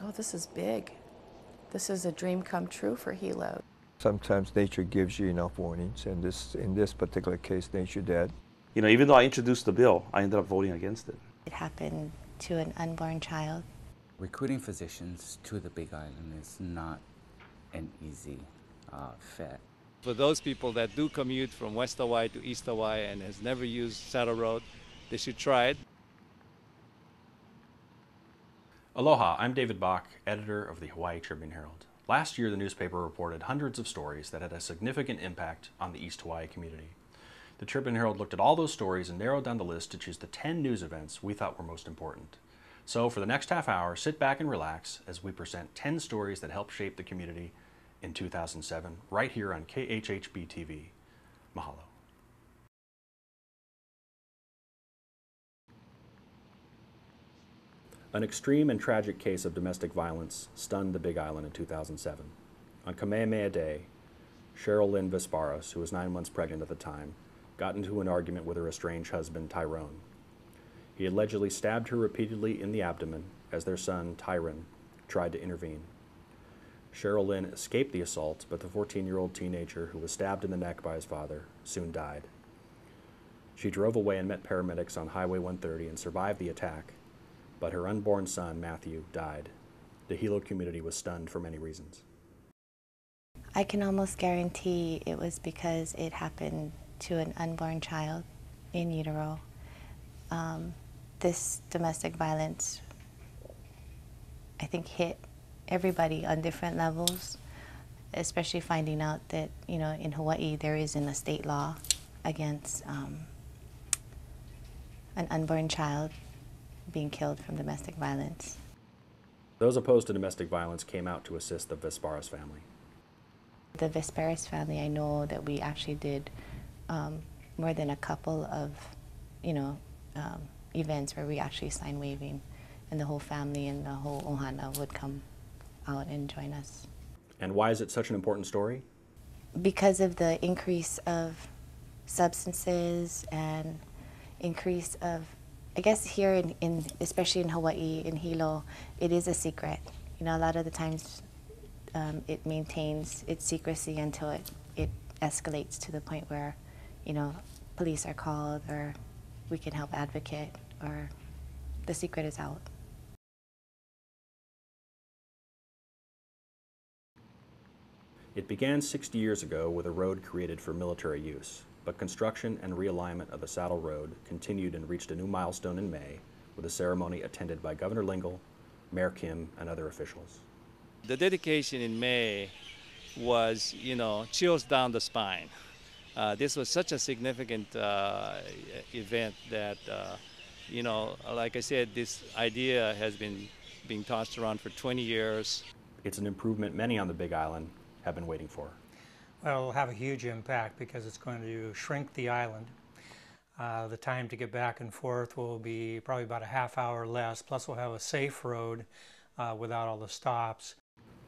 Oh, this is big. This is a dream come true for Hilo. Sometimes nature gives you enough warnings, and in this particular case, nature did. You know, even though I introduced the bill, I ended up voting against it. It happened to an unborn child. Recruiting physicians to the Big Island is not an easy fit. For those people that do commute from West Hawaii to East Hawaii and has never used Saddle Road, they should try it. Aloha, I'm David Bach, editor of the Hawaii Tribune Herald. Last year, the newspaper reported hundreds of stories that had a significant impact on the East Hawaii community. The Tribune Herald looked at all those stories and narrowed down the list to choose the 10 news events we thought were most important. So for the next half hour, sit back and relax as we present 10 stories that helped shape the community in 2007, right here on KHHB-TV. Mahalo. An extreme and tragic case of domestic violence stunned the Big Island in 2007. On Kamehameha Day, Cheryl Lynn Vesparas, who was 9 months pregnant at the time, got into an argument with her estranged husband, Tyrone. He allegedly stabbed her repeatedly in the abdomen as their son, Tyron, tried to intervene. Cheryl Lynn escaped the assault, but the 14-year-old teenager who was stabbed in the neck by his father soon died. She drove away and met paramedics on Highway 130 and survived the attack, but her unborn son, Matthew, died. The Hilo community was stunned for many reasons. I can almost guarantee it was because it happened to an unborn child in utero. This domestic violence, I think, hit everybody on different levels, especially finding out that, you know, in Hawaii there isn't a state law against an unborn child being killed from domestic violence. Those opposed to domestic violence came out to assist the Vesparas family. The Vesparas family, I know that we actually did more than a couple of, events where we actually signed waiving, and the whole family and the whole ohana would come out and join us. And why is it such an important story? Because of the increase of substances and increase of, I guess here especially in Hawaii, in Hilo, it is a secret. You know, a lot of the times it maintains its secrecy until it escalates to the point where, you know, police are called or we can help advocate or the secret is out. It began 60 years ago with a road created for military use, but construction and realignment of the Saddle Road continued and reached a new milestone in May with a ceremony attended by Governor Lingle, Mayor Kim, and other officials. The dedication in May was, you know, chills down the spine. This was such a significant event that, you know, like I said, this idea has been being tossed around for 20 years. It's an improvement many on the Big Island have been waiting for. Well, it'll have a huge impact because it's going to shrink the island. The time to get back and forth will be probably about a half hour less, plus we'll have a safe road without all the stops.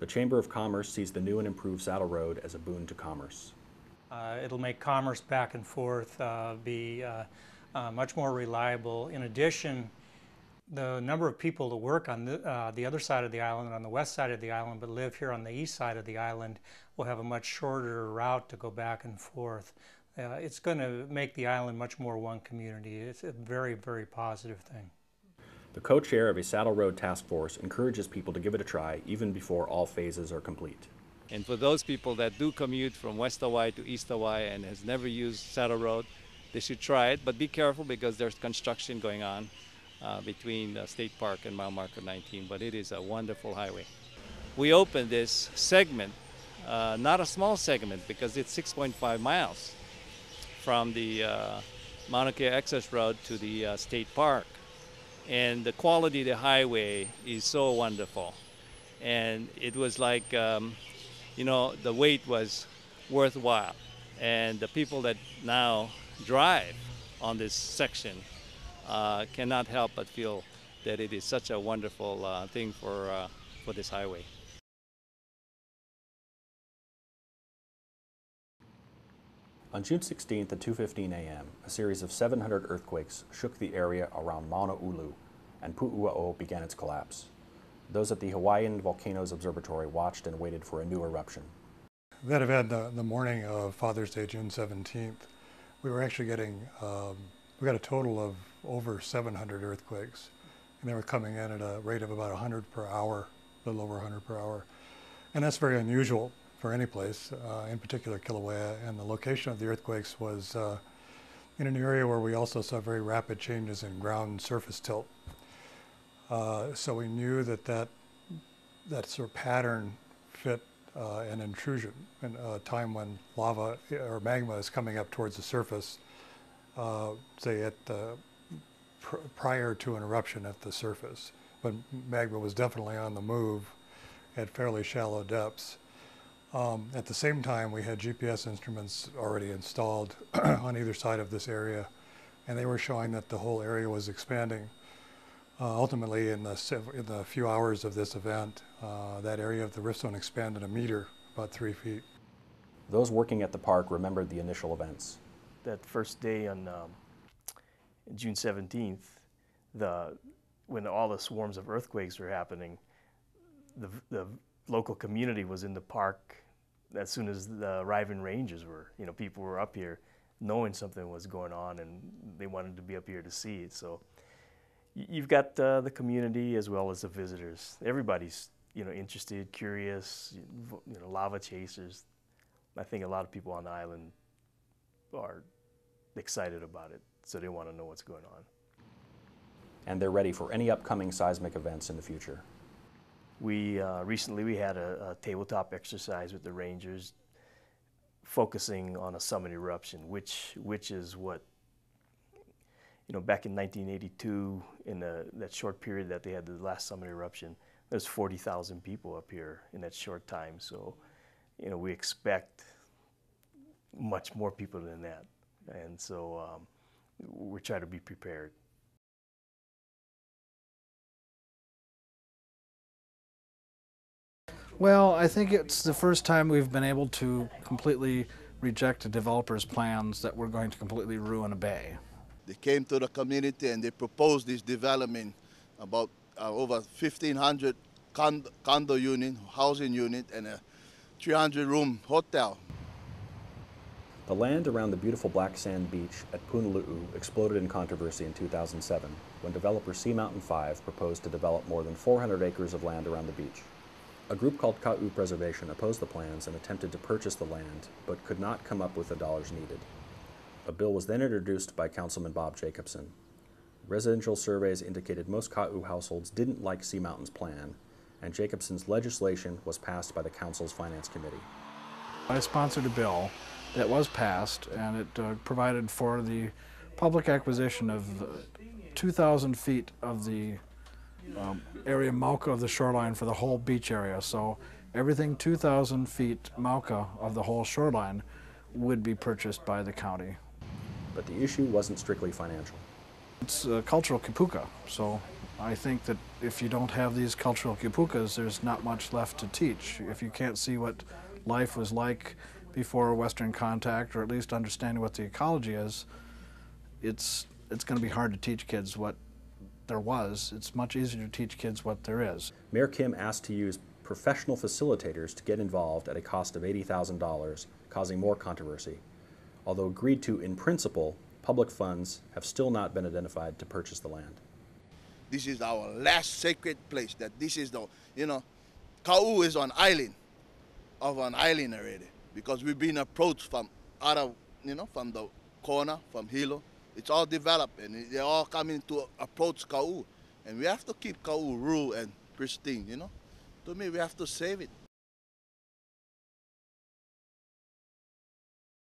The Chamber of Commerce sees the new and improved Saddle Road as a boon to commerce. It'll make commerce back and forth be much more reliable. In addition, the number of people that work on the other side of the island, on the west side of the island, but live here on the east side of the island, will have a much shorter route to go back and forth. It's going to make the island much more one community. It's a very, very positive thing. The co-chair of a Saddle Road task force encourages people to give it a try even before all phases are complete. And for those people that do commute from West Hawaii to East Hawaii and has never used Saddle Road, they should try it, but be careful because there's construction going on between State Park and mile marker 19, but it is a wonderful highway. We opened this segment, not a small segment because it's 6.5 miles from the Mauna Kea access road to the State Park. And the quality of the highway is so wonderful. And it was like, you know, the wait was worthwhile. And the people that now drive on this section cannot help but feel that it is such a wonderful thing for this highway. On June 16th at 2:15 a.m., a series of 700 earthquakes shook the area around Mauna Ulu, and Pu'ua'o began its collapse. Those at the Hawaiian Volcanoes Observatory watched and waited for a new eruption. That event, the morning of Father's Day, June 17th, we were actually getting, we got a total of over 700 earthquakes. And they were coming in at a rate of about 100 per hour, a little over 100 per hour. And that's very unusual for any place, in particular Kilauea. And the location of the earthquakes was in an area where we also saw very rapid changes in ground surface tilt. So we knew that sort of pattern fit an intrusion, and a time when lava or magma is coming up towards the surface, say at prior to an eruption at the surface. But magma was definitely on the move at fairly shallow depths. At the same time, we had GPS instruments already installed on either side of this area, and they were showing that the whole area was expanding. Ultimately, in the few hours of this event, that area of the rift zone expanded a meter, about 3 feet. Those working at the park remembered the initial events. That first day on June 17th, when all the swarms of earthquakes were happening, the local community was in the park as soon as the arriving rangers were. You know, people were up here knowing something was going on, and they wanted to be up here to see it. So you've got the community as well as the visitors. Everybody's, you know, interested, curious, you know, lava chasers. I think a lot of people on the island are excited about it, so they want to know what's going on. And they're ready for any upcoming seismic events in the future. We recently we had a tabletop exercise with the rangers focusing on a summit eruption, which is what, you know, back in 1982, in that short period that they had the last summit eruption, there's 40,000 people up here in that short time. So, you know, we expect much more people than that. And so we try to be prepared. Well, I think it's the first time we've been able to completely reject a developer's plans that were going to completely ruin a bay. They came to the community and they proposed this development about over 1,500 condo unit, housing unit, and a 300-room hotel. The land around the beautiful black sand beach at Punalu'u exploded in controversy in 2007 when developer Sea Mountain 5 proposed to develop more than 400 acres of land around the beach. A group called Ka'u Preservation opposed the plans and attempted to purchase the land, but could not come up with the dollars needed. A bill was then introduced by Councilman Bob Jacobson. Residential surveys indicated most Ka'u households didn't like Sea Mountain's plan, and Jacobson's legislation was passed by the Council's Finance Committee. I sponsored a bill that was passed, and it provided for the public acquisition of 2,000 feet of the area Mauka of the shoreline for the whole beach area. So everything 2,000 feet Mauka of the whole shoreline would be purchased by the county. But the issue wasn't strictly financial. It's a cultural kipuka, so I think that if you don't have these cultural kipukas, there's not much left to teach. If you can't see what life was like before Western contact, or at least understanding what the ecology is, it's going to be hard to teach kids what there was. It's much easier to teach kids what there is. Mayor Kim asked to use professional facilitators to get involved at a cost of $80,000, causing more controversy. Although agreed to in principle, public funds have still not been identified to purchase the land. This is our last sacred place. That this is the, you know, Ka'u is on island, of an island already, because we've been approached from out of, you know, from the corner, from Hilo. It's all developed, and they're all coming to approach Ka'u. And we have to keep Ka'u rural and pristine, you know. To me, we have to save it.